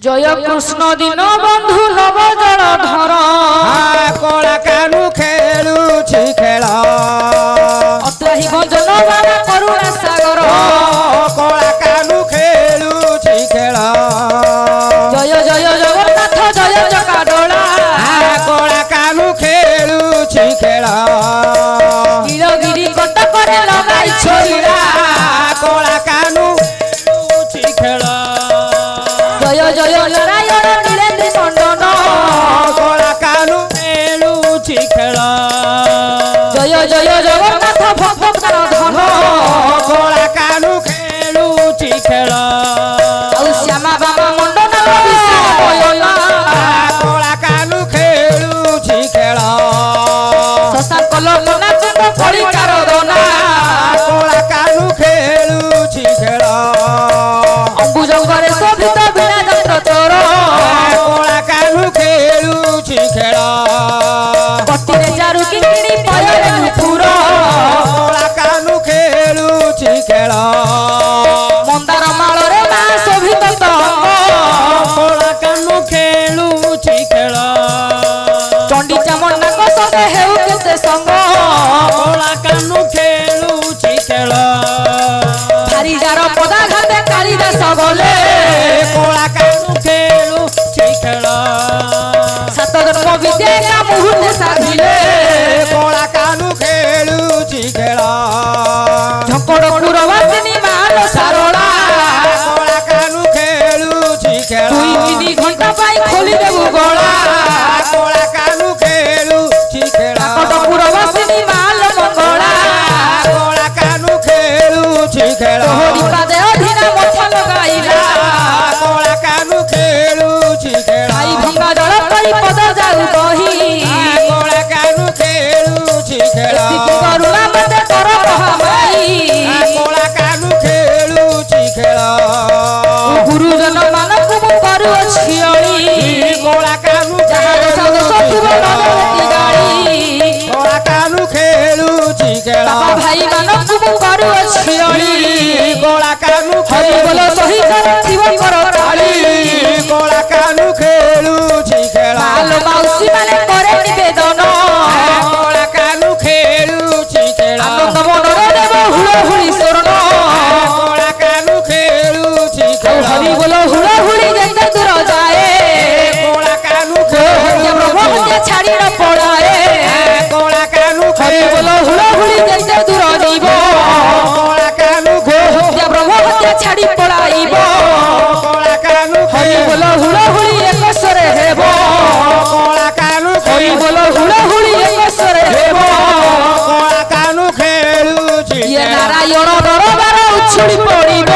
জয় কৃষ্ণ দীন বন্ধু নব জল ধর কলা কানু খেলুছি খেল অত্রাহি ভঞ্জন বাবা করুণা সাগর কলা কানু খেলুছি খেল জয় জয় জগন্নাথ জয় চকাডোলা কলা কানু খেলুছি খেল গিরগিরি কটকরে লগাই ছড়িরা কলা কানু খেলুছি খেল জয় জয় নারায়ণ নীলেন্দ্র মণ্ডন কলা কানু খেলুছি খেল জয় জয় জগন্নাথ ভক্তপ্রাণ ধন কলা কানু খেলুছি খেল ଆଉ ଶ୍ୟାମା ବାବା ମଣ୍ଡନ ବିଶ୍ୱ କଳା କାନୁ ଖେଳୁଛି ଖେଳ ଶଶାଙ୍କ ଲୋକନା ଚନ୍ଦ୍ର କଳିକାର ଦନା କଳା କାନୁ ଖେଳୁଛି ଖେଳ ଅମ୍ବୁଜଙ୍ଗରେ ଶୋଭିତ ବୀଣା ଯନ୍ତ୍ର ତୋର କଳା କାନୁ ଖେଳୁଛି ଖେଳ ପତିରେ ଚାରୁ କିଙ୍କିଣୀ ପୟରେ ନୁପୁର କଳା କାନୁ ଖେଳୁଛି ଖେଳ ମନ୍ଦାର ମାଳରେ ମା ଶୋଭିତ ତରଙ୍ଗ କଳା କାନୁ ଖେଳୁଛି ଖେଳ ଚଣ୍ଡୀ ଚାମଣ୍ଡାଙ୍କ ସଙ୍ଗେ ହେଉ କେତେ ସଙ୍ଗ କଳା କାନୁ ଖେଳୁଛି ଖେଳ ହାରିଜାର ପଦାଘାତେ କାଳିଦାସ ଗଲେ କଳା କାନୁ ଖେଳୁଛି ଖେଳ ସାତ ଜନ୍ମ ବିଦ୍ୟା ମୁହୂର୍ତ୍ତେ ସାଧିଲେ କଳା କାନୁ ଖେଳୁଛି ଖେଳ ଝଙ୍କଡ଼ ପୁରବାସିନୀ ମାଲ ସାରଳା କଳା କାନୁ ଖେଳୁଛି ଖେଳ ଦୁଇ ତିନି ଘଣ୍ଟା ପାଇଁ ଖୋଲିଦେବୁ ଗଳା କଳା କାନୁ ଖେଳୁଛି ଖେଳ କଟ ପୁରବାସିନୀ ମାଲ ମଙ୍ଗଳା କଳା କାନୁ ଖେଳୁଛି ଖେଳ ତୋହରି ପାଦେ ଅଧୀନା ମଥା ଲଗାଇଲା କଳା କାନୁ ଖେଳୁଛି ଖେଳ ଖାଇ ଭଙ୍ଗା ଜଳ କରି ପଦ ଯାଉ କହି କଳା କାନୁ ଖେଳୁଛି ଖେଳ କରୁଣା ମତେ ତୋର ମହାମାଇ କଳା କାନୁ ଖେଳୁଛି ଖେଳ ଗୁରୁଜନ ମାନଙ୍କୁ ମୁଁ କରୁଅଛି ଅଳି କଳା କାନୁ ଯାହାର ସଦସ୍ୟ ଥିବ ନଦେତି ଗାଳି କଳା କାନୁ ଖେଳୁଛି ଖେଳ ବାପା ଭାଇ ମାନଙ୍କୁ ମୁଁ କରୁଅଛି ଅଳି କଳା କାନୁ ହରି ବୋଲ ସହିତ ଥିବ କର ତାଳି କଳା କାନୁ ଖେଳୁଛି ଖେଳ ମାଲ ମାଉସୀ ମାନେ କରେ ନିବେଦନ କଳା କାନୁ ଖେଳୁଛି ଖେଳ ଆନନ୍ଦ ମନରେ ଦେବ ହୁଳହୁଳି ସ୍ୱରଣ କଳା କାନୁ ଖେଳୁଛି ଆଉ ଖେଳ ହରି ବୋଲ ହୁଳହୁଳି ଯେତେ ଦୂର ଯାଏ କଳା କାନୁ ହତ୍ୟା ବ୍ରହ୍ମ ହତ୍ୟା ଛାଡ଼ି ନ ପଳାଏ କଳା କାନୁ ହରି ବୋଲ ହୁଳହୁଳି ଯେତେ ଦୂର ଯିବ କଳା କାନୁ ହତ୍ୟା ବ୍ରହ୍ମ ହତ୍ୟା ଛାଡ଼ି ପଳାଇବ କଳା କାନୁ ହରି ବୋଲ ହୁଳହୁଳି ଏକସ୍ୱରେ ହେବ କଳା କାନୁ ହରି ବୋଲ ହୁଳହୁଳି ଏକସ୍ୱରେ ହେବ କଳା କାନୁ ଖେଳୁଛି ଇଏ ନାରାୟଣ ଦରବାର ଉଛୁଳି ପଡ଼ିବ